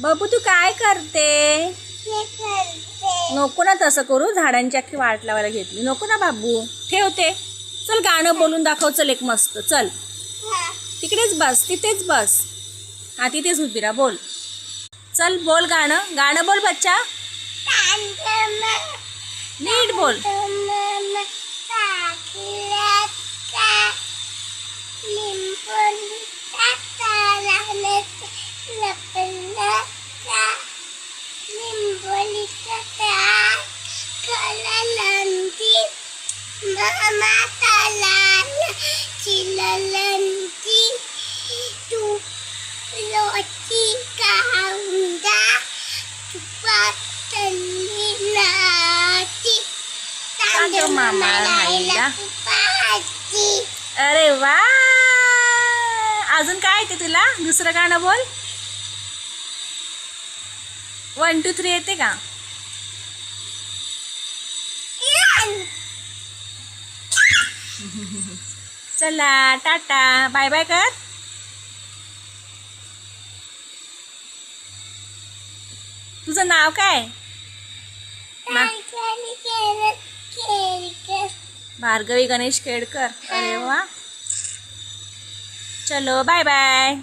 बाबू तू काय करते? नको ना तसं करू, झाडांची अख्खी वाट लावायला घेतली. नको ना बाबू, ठेवते. चल गाणं बोलून दाखव. चल एक मस्त. चल तिकडेच बस, तिथेच बस. हा तिथेच उभी राहा. बोल. चल बोल गाणं. गाणं बोल बच्चा. नीट बोल. मामा राहिला. अरे वा. अजून काय येते तुला? दुसरं गाणं बोल. 1 2 3 येते का? चला टाटा बाय बाय कर. तुझं नाव काय? भार्गवी गणेश खेडकर. अरे वा. चलो बाय बाय.